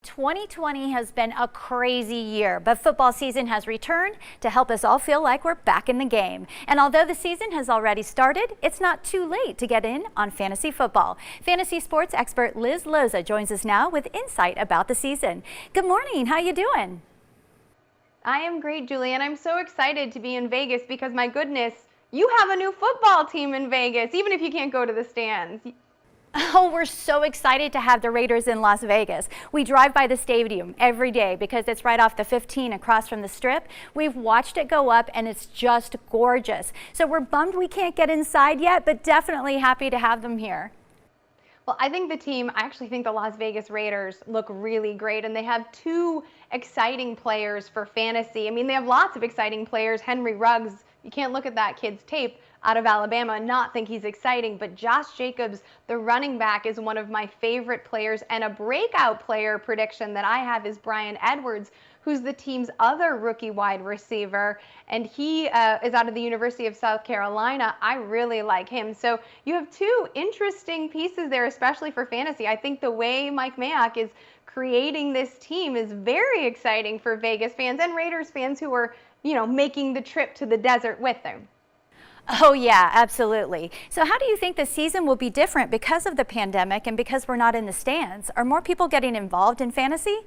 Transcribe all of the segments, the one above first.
2020 has been a crazy year, but football season has returned to help us all feel like we're back in the game. And although the season has already started, it's not too late to get in on fantasy football. Fantasy sports expert Liz Loza joins us now with insight about the season. Good morning. How you doing? I am great, Julie, and I'm so excited to be in Vegas because, my goodness, you have a new football team in Vegas, even if you can't go to the stands. Oh, we're so excited to have the Raiders in Las Vegas. We drive by the stadium every day because it's right off the 15 across from the Strip. We've watched it go up and it's just gorgeous. So we're bummed we can't get inside yet, but definitely happy to have them here. Well, I actually think the Las Vegas Raiders look really great, and they have two exciting players for fantasy. I mean, they have lots of exciting players. Henry Ruggs, you can't look at that kid's tape out of Alabama and not think he's exciting, but Josh Jacobs, the running back, is one of my favorite players, and a breakout player prediction that I have is Bryan Edwards, who's the team's other rookie wide receiver, and he is out of the University of South Carolina. I really like him. So you have two interesting pieces there, especially for fantasy. I think the way Mike Mayock is creating this team is very exciting for Vegas fans and Raiders fans who are, making the trip to the desert with them. Oh yeah, absolutely. So how do you think the season will be different because of the pandemic and because we're not in the stands? Are more people getting involved in fantasy?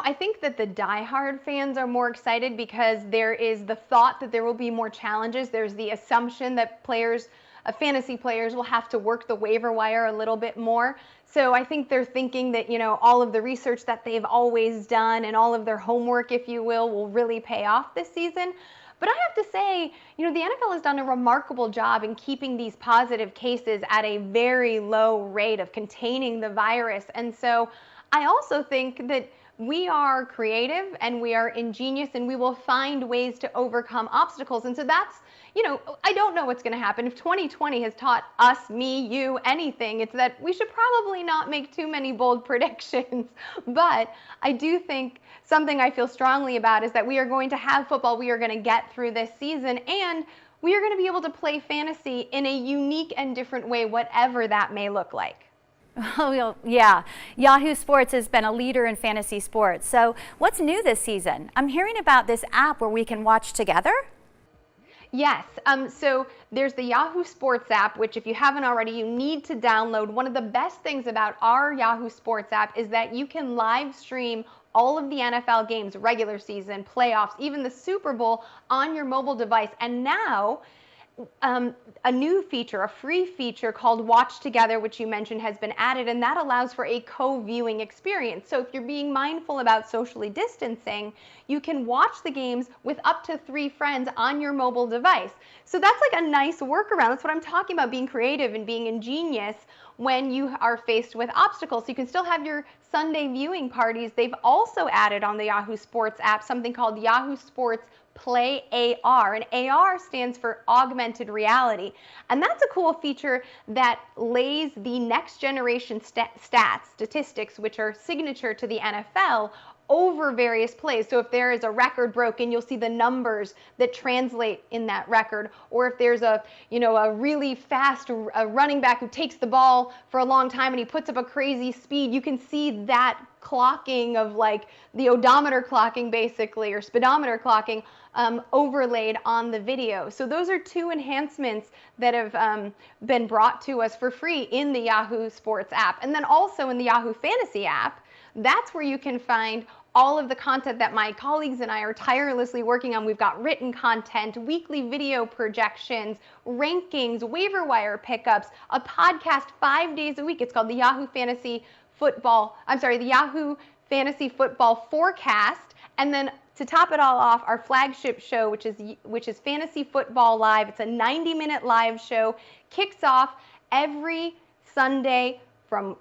I think that the diehard fans are more excited because there is the thought that there will be more challenges. There's the assumption that fantasy players will have to work the waiver wire a little bit more. So I think they're thinking that, all of the research that they've always done and all of their homework, if you will really pay off this season. But I have to say, the NFL has done a remarkable job in keeping these positive cases at a very low rate of containing the virus. And so I also think that we are creative and we are ingenious and we will find ways to overcome obstacles. And so that's, I don't know what's going to happen. If 2020 has taught us, me, you, anything, it's that we should probably not make too many bold predictions. But I do think something I feel strongly about is that we are going to have football. We are going to get through this season, and we are going to be able to play fantasy in a unique and different way, whatever that may look like. Oh, yeah. Yahoo Sports has been a leader in fantasy sports. So what's new this season? I'm hearing about this app where we can watch together. Yes. So there's the Yahoo Sports app, which if you haven't already, you need to download. One of the best things about our Yahoo Sports app is that you can live stream all of the NFL games, regular season, playoffs, even the Super Bowl on your mobile device. And now a new feature, a free feature called Watch Together, which you mentioned, has been added, and that allows for a co-viewing experience. So if you're being mindful about socially distancing, you can watch the games with up to 3 friends on your mobile device. So that's like a nice workaround. That's what I'm talking about, being creative and being ingenious when you are faced with obstacles. So you can still have your Sunday viewing parties. They've also added on the Yahoo Sports app something called Yahoo Sports Play AR, and AR stands for augmented reality, and that's a cool feature that lays the next generation statistics, which are signature to the NFL, over various plays. So if there is a record broken, you'll see the numbers that translate in that record. Or if there's a really fast running back who takes the ball for a long time and he puts up a crazy speed, you can see that clocking of like the odometer clocking basically, or speedometer clocking, overlaid on the video. So those are two enhancements that have been brought to us for free in the Yahoo Sports app. And then also in the Yahoo Fantasy app, that's where you can find all of the content that my colleagues and I are tirelessly working on. We've got written content, weekly video projections, rankings, waiver wire pickups, a podcast 5 days a week. It's called the Yahoo Fantasy Football Forecast. And then to top it all off, our flagship show, which is Fantasy Football Live. It's a 90-minute live show, kicks off every Sunday from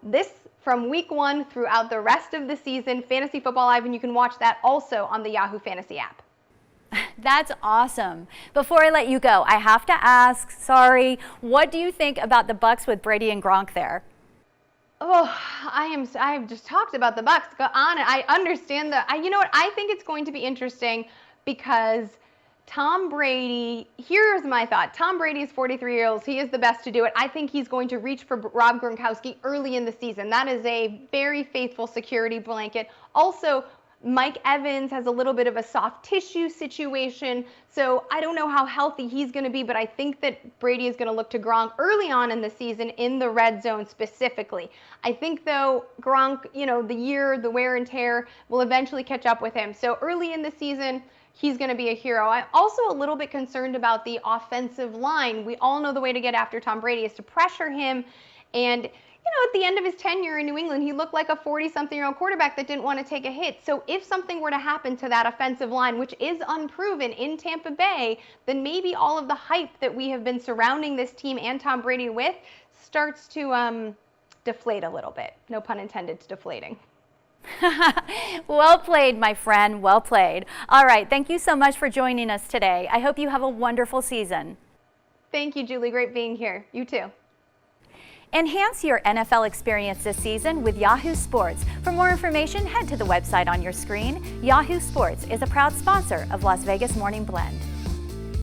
week 1 throughout the rest of the season, Fantasy Football Live, and you can watch that also on the Yahoo Fantasy app. That's awesome. Before I let you go, I have to ask, sorry, what do you think about the Bucs with Brady and Gronk there? Oh, I've just talked about the Bucs. Go on. I understand I think it's going to be interesting because Tom Brady, here's my thought. Tom Brady is 43 years old. He is the best to do it. I think he's going to reach for Rob Gronkowski early in the season. That is a very faithful security blanket. Also, Mike Evans has a little bit of a soft tissue situation, so I don't know how healthy he's going to be, but I think that Brady is going to look to Gronk early on in the season in the red zone specifically. I think, though, Gronk, the wear and tear will eventually catch up with him. So early in the season, he's going to be a hero. I'm also a little bit concerned about the offensive line. We all know the way to get after Tom Brady is to pressure him, and at the end of his tenure in New England, he looked like a 40-something-year-old quarterback that didn't want to take a hit. So if something were to happen to that offensive line, which is unproven in Tampa Bay, then maybe all of the hype that we have been surrounding this team and Tom Brady with starts to deflate a little bit. No pun intended to deflating. Well played, my friend. Well played. All right. Thank you so much for joining us today. I hope you have a wonderful season. Thank you, Julie. Great being here. You too. Enhance your NFL experience this season with Yahoo Sports. For more information, head to the website on your screen. Yahoo Sports is a proud sponsor of Las Vegas Morning Blend.